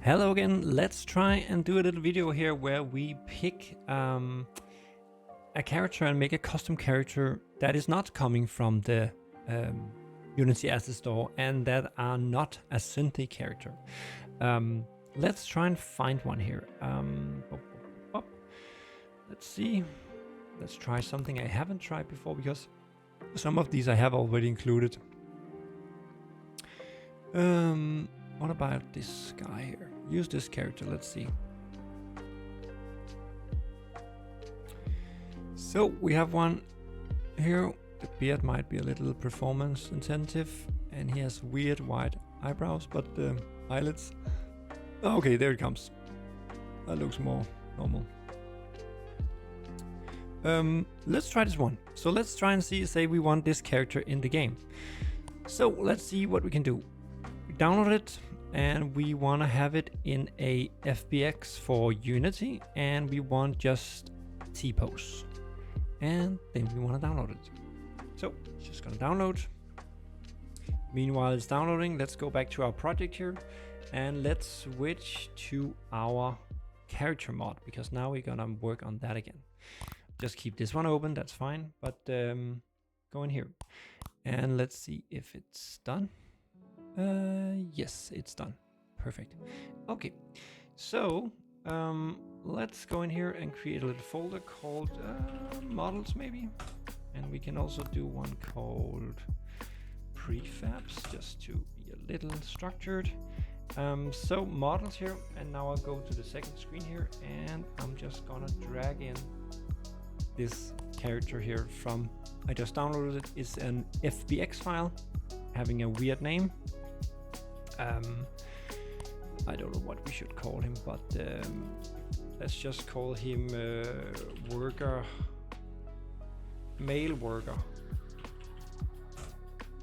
Hello again, let's try and do a little video here where we pick a character and make a custom character that is not coming from the Unity Asset Store and that are not a Synthi character. Let's try and find one here. Let's see. Let's try something I haven't tried before because some of these I have already included. What about this guy here? Use this character, let's see. So we have one here. The beard might be a little performance intensive and he has weird white eyebrows, but the eyelids. Okay, there it comes. That looks more normal. Let's try this one. So let's try and say we want this character in the game. So let's see what we can do. We download it and we want to have it in a FBX for Unity and we want just T-pose. And then we want to download it. So it's just gonna download. Meanwhile it's downloading, let's go back to our project here and let's switch to our character mod because now we're gonna work on that again. Just keep this one open, that's fine, but go in here and let's see if it's done. Yes, it's done. Perfect. Okay, so let's go in here and create a little folder called models maybe, and we can also do one called prefabs just to be a little structured. So models here, and now I'll go to the second screen here and I'm just gonna drag in this character here from, I just downloaded it. It's an FBX file having a weird name. I don't know what we should call him, but let's just call him worker, male worker,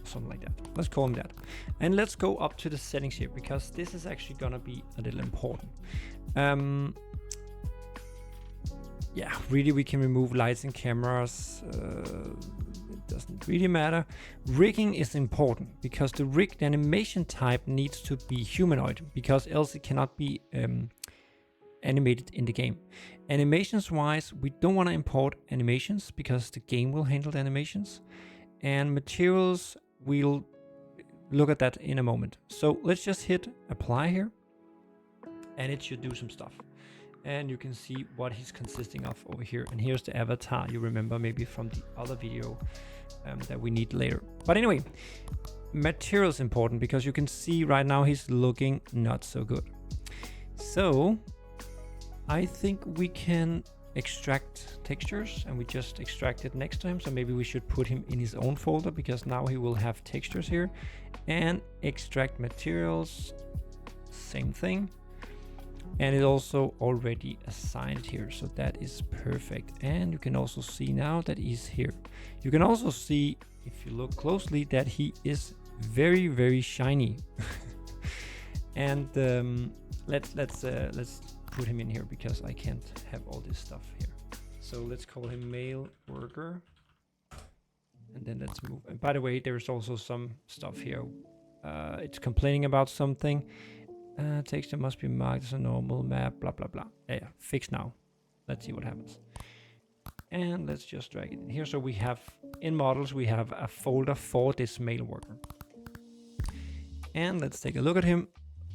something like that. Let's call him that. And let's go up to the settings here because this is actually gonna be a little important. Yeah, really we can remove lights and cameras. It doesn't really matter. Rigging is important because the rigged animation type needs to be humanoid because else it cannot be animated in the game. Animations wise, we don't want to import animations because the game will handle the animations, and materials, we'll look at that in a moment. So let's just hit apply here and it should do some stuff. And you can see what he's consisting of over here. And here's the avatar you remember maybe from the other video that we need later. But anyway, materials important because you can see right now he's looking not so good. So I think we can extract textures and we just extract it next to him. So maybe we should put him in his own folder because now he will have textures here, and extract materials, same thing. And it's also already assigned here, so that is perfect. And you can also see now that he's here. You can also see, if you look closely, that he is very, very shiny. And let's put him in here because I can't have all this stuff here. So let's call him male worker, and then let's move. And by the way, there's also some stuff here. It's complaining about something. Texture must be marked as a normal map, blah blah blah. Yeah, fixed now. Let's see what happens. And let's just drag it in here. So we have in models, we have a folder for this male worker. And let's take a look at him.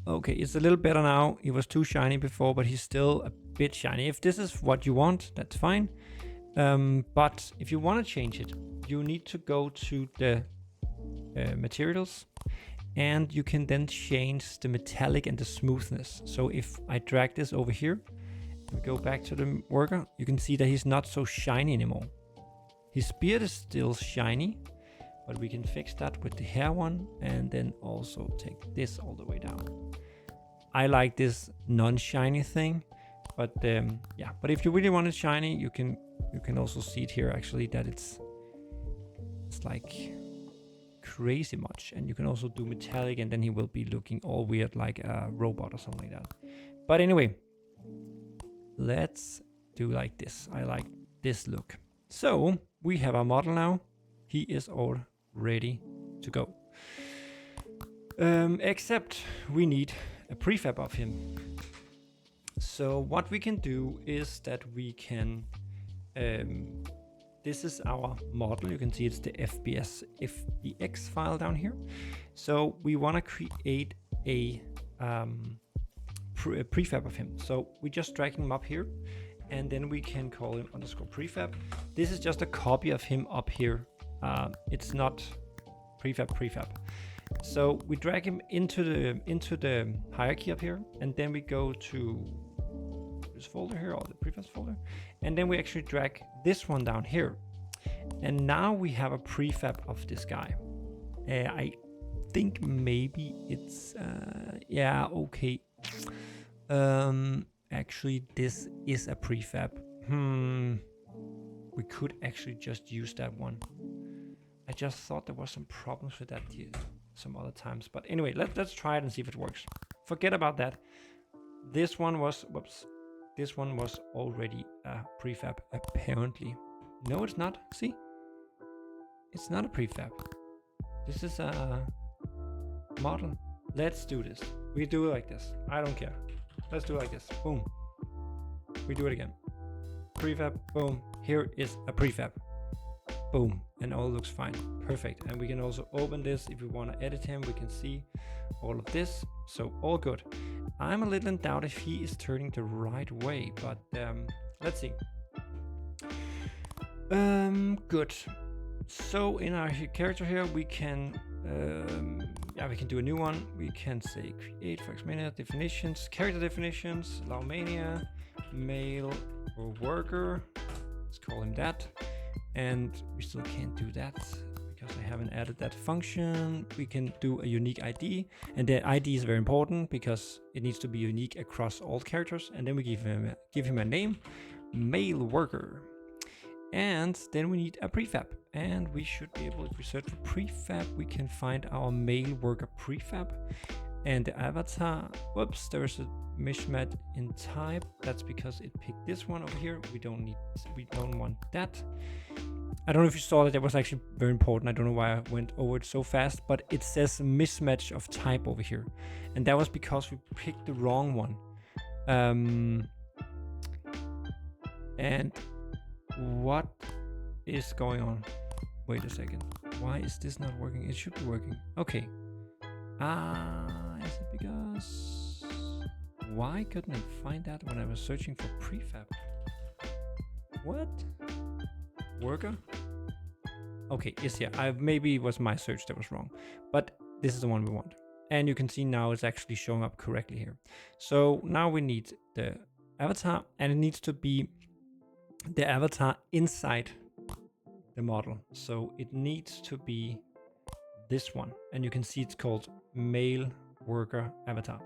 Okay, it's a little better now. He was too shiny before, but he's still a bit shiny. If this is what you want, that's fine. But if you want to change it, you need to go to the materials. And you can then change the metallic and the smoothness. So if I drag this over here, we go back to the worker, you can see that he's not so shiny anymore. His beard is still shiny, but we can fix that with the hair one and then also take this all the way down. I like this non-shiny thing, but yeah, but if you really want it shiny, you can also see it here actually that it's like crazy much, and you can also do metallic and then he will be looking all weird like a robot or something like that. But anyway, let's do like this. I like this look. So we have our model now. He is all ready to go. Except we need a prefab of him. So what we can do is that we can, this is our model. You can see it's the FBX file down here. So we want to create a prefab of him. So we just drag him up here, and then we can call him _prefab. This is just a copy of him up here. It's not prefab. So we drag him into the hierarchy up here, and then we go to this folder here, or the prefabs folder, and then we actually drag this one down here, and now we have a prefab of this guy. I think maybe it's yeah, okay. Actually, this is a prefab. We could actually just use that one. I just thought there was some problems with that some other times, but anyway, let's try it and see if it works. Forget about that. This one was, whoops, this one was already a prefab, apparently. No, it's not. See? It's not a prefab. This is a model. Let's do this. We do it like this. I don't care. Let's do it like this. Boom. We do it again. Prefab. Boom. Here is a prefab. Boom. And all looks fine. Perfect. And we can also open this if we want to edit him. We can see all of this. So all good. I'm a little in doubt if he is turning the right way, but let's see. Good. So in our character here, we can we can do a new one. We can say create Fireworks Mania definitions, character definitions, allow mania, male or worker. Let's call him that. And we still can't do that because I haven't added that function. We can do a unique ID, and the ID is very important because it needs to be unique across all characters. And then we give him a name, male worker. And then we need a prefab, and we should be able, if we search for prefab, we can find our male worker prefab. And the avatar, whoops, there's a mismatch in type. That's because it picked this one over here. We don't want that. I don't know if you saw that was actually very important. I don't know why I went over it so fast, but it says mismatch of type over here. And that was because we picked the wrong one. And what is going on? Wait a second. Why is this not working? It should be working. Okay. Is it because... Why couldn't I find that when I was searching for prefab? What? Worker? Okay, it's here. Maybe it was my search that was wrong, but this is the one we want. And you can see now it's actually showing up correctly here. So now we need the avatar, and it needs to be the avatar inside the model. So it needs to be this one, and you can see it's called male worker avatar.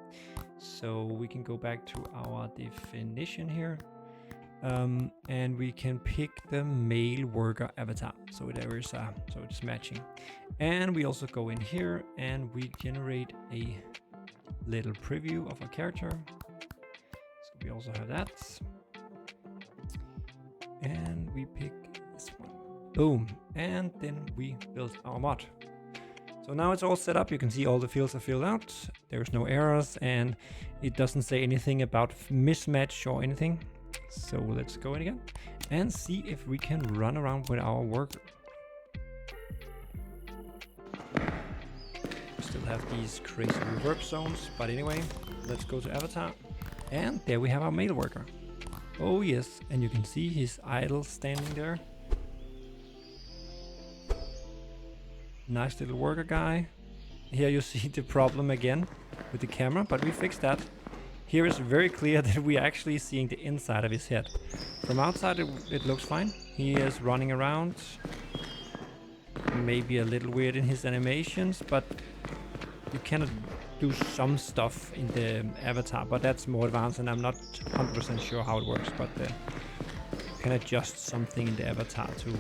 So we can go back to our definition here, and we can pick the male worker avatar. So there is so it's matching. And we also go in here and we generate a little preview of a character. So we also have that. And we pick this one. Boom. And then we build our mod. So now it's all set up. You can see all the fields are filled out. There's no errors, and it doesn't say anything about mismatch or anything. So let's go in again and see if we can run around with our worker. We still have these crazy reverb zones, but anyway, let's go to avatar. And there we have our male worker. Oh yes, and you can see his idol standing there. Nice little worker guy. Here you see the problem again with the camera, but we fixed that. Here it's very clear that we are actually seeing the inside of his head. From outside it looks fine. He is running around. Maybe a little weird in his animations, but you cannot do some stuff in the avatar, but that's more advanced and I'm not 100% sure how it works, but you can adjust something in the avatar to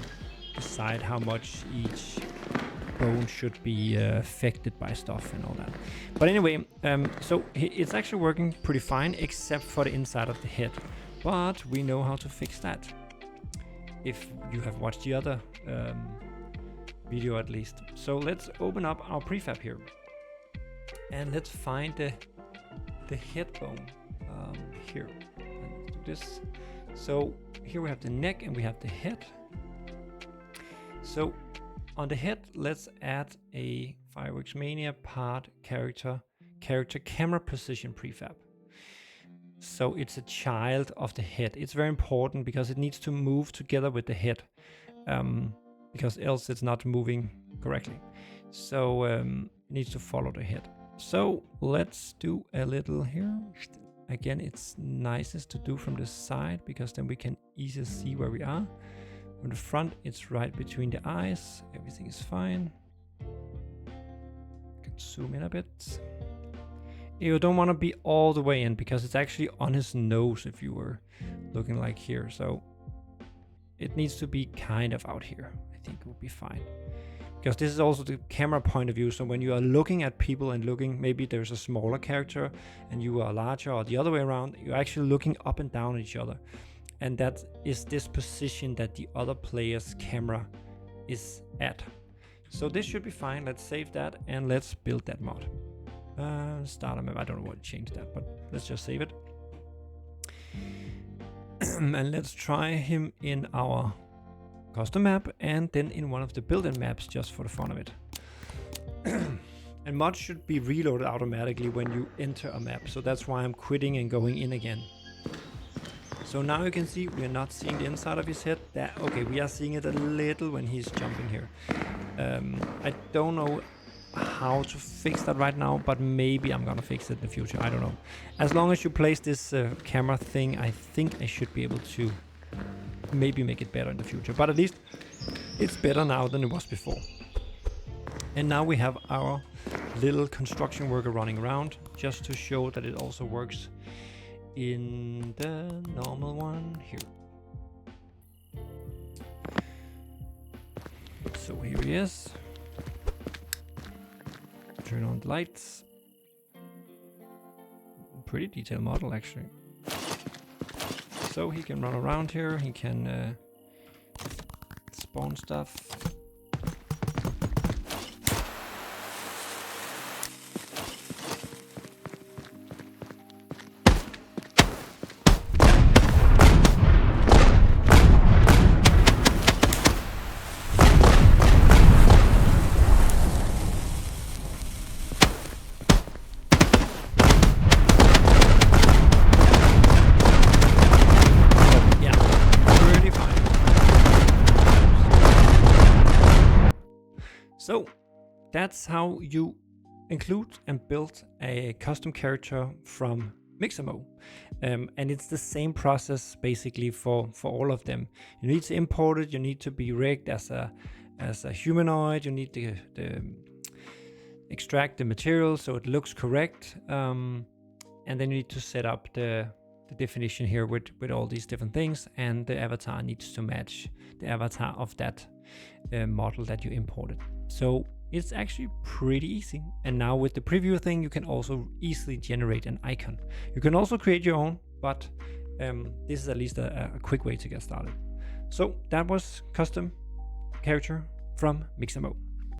decide how much each bone should be affected by stuff and all that. But anyway, so it's actually working pretty fine except for the inside of the head, but we know how to fix that if you have watched the other video at least. So let's open up our prefab here and let's find the the head bone here. And let's do this. So here we have the neck and we have the head. So on the head, let's add a Fireworks Mania part character camera position prefab. So it's a child of the head. It's very important because it needs to move together with the head, because else it's not moving correctly. So it needs to follow the head. So let's do a little here. Again, it's nicest to do from the side because then we can easily see where we are. On the front, it's right between the eyes. Everything is fine. You can zoom in a bit. You don't want to be all the way in because it's actually on his nose if you were looking like here. So it needs to be kind of out here. I think it would be fine. Because this is also the camera point of view. So when you are looking at people and looking, maybe there's a smaller character and you are larger, or the other way around, you're actually looking up and down at each other. And that is this position that the other player's camera is at. So this should be fine. Let's save that and let's build that mod. Starter map, I don't know what to change that, but let's just save it. And let's try him in our custom map and then in one of the built-in maps just for the fun of it. And mods should be reloaded automatically when you enter a map, so that's why I'm quitting and going in again. So now you can see we're not seeing the inside of his head. Okay, we are seeing it a little when he's jumping here. I don't know how to fix that right now, but maybe I'm gonna fix it in the future. I don't know. As long as you place this camera thing, I think I should be able to maybe make it better in the future. But at least it's better now than it was before. And now we have our little construction worker running around just to show that it also works in the normal one here. So here he is. Turn on the lights. Pretty detailed model actually. So he can run around here, he can spawn stuff. So that's how you include and build a custom character from Mixamo. And it's the same process basically for all of them. You need to import it, you need to be rigged as a humanoid, you need to extract the material so it looks correct. And then you need to set up the definition here with all these different things, and the avatar needs to match the avatar of that model that you imported. So it's actually pretty easy. And now with the preview thing, you can also easily generate an icon. You can also create your own, but this is at least a quick way to get started. So that was custom character from Mixamo.